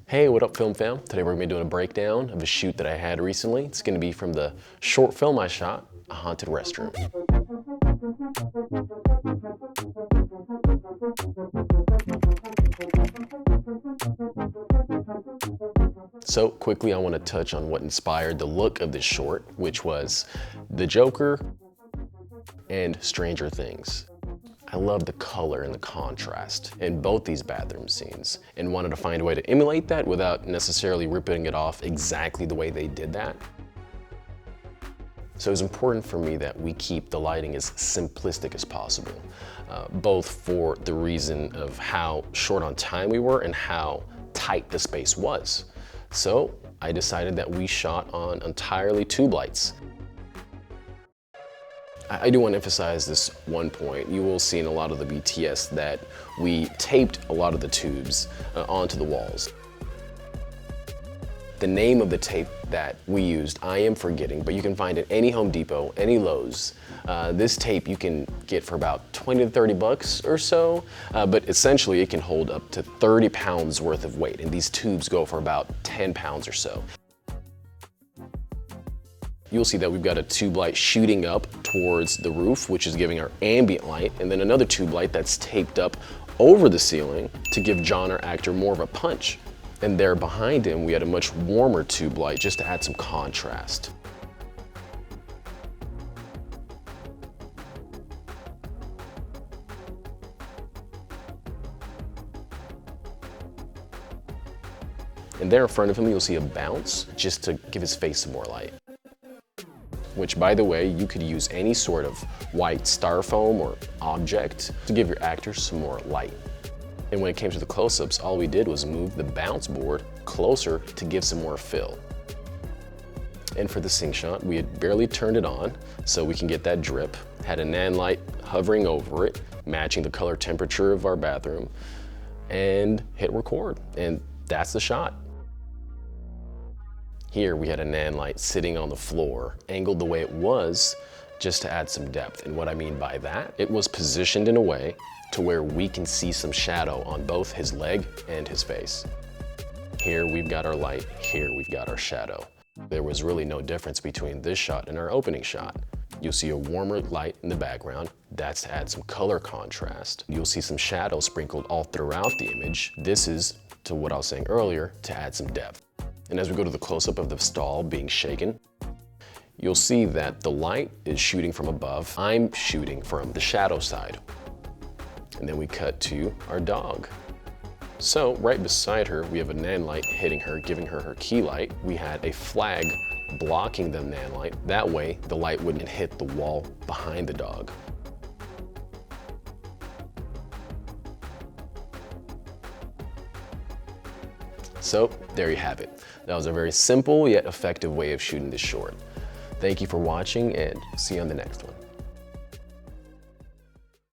Hey, what up, film fam? Today we're gonna be doing a breakdown of a shoot that I had recently. It's gonna be from the short film I shot, A Haunted Restroom. So quickly, I want to touch on what inspired the look of this short, which was the Joker and Stranger Things. I love the color and the contrast in both these bathroom scenes and wanted to find a way to emulate that without necessarily ripping it off exactly the way they did that. So it was important for me that we keep the lighting as simplistic as possible, both for the reason of how short on time we were and how tight the space was. So I decided that we shot on entirely tube lights. I do want to emphasize this one point. You will see in a lot of the BTS that we taped a lot of the tubes onto the walls. The name of the tape that we used, I am forgetting, but you can find it at any Home Depot, any Lowe's. This tape you can get for about 20 to 30 bucks or so, but essentially it can hold up to 30 pounds worth of weight, and these tubes go for about 10 pounds or so. You'll see that we've got a tube light shooting up towards the roof, which is giving our ambient light, and then another tube light that's taped up over the ceiling to give John, our actor, more of a punch. And there behind him, we had a much warmer tube light just to add some contrast. And there in front of him, you'll see a bounce just to give his face some more light. Which, by the way, you could use any sort of white styrofoam or object to give your actors some more light. And when it came to the close-ups, all we did was move the bounce board closer to give some more fill. And for the sink shot, we had barely turned it on so we can get that drip. Had a nan light hovering over it, matching the color temperature of our bathroom, and hit record. And that's the shot. Here we had a nan light sitting on the floor, angled the way it was, just to add some depth. And what I mean by that, it was positioned in a way to where we can see some shadow on both his leg and his face. Here we've got our light, here we've got our shadow. There was really no difference between this shot and our opening shot. You'll see a warmer light in the background. That's to add some color contrast. You'll see some shadow sprinkled all throughout the image. This is, to what I was saying earlier, to add some depth. And as we go to the close-up of the stall being shaken, you'll see that the light is shooting from above. I'm shooting from the shadow side. And then we cut to our dog. So right beside her, we have a nan light hitting her, giving her her key light. We had a flag blocking the nan light. That way, the light wouldn't hit the wall behind the dog. So there you have it. That was a very simple yet effective way of shooting this short. Thank you for watching, and see you on the next one.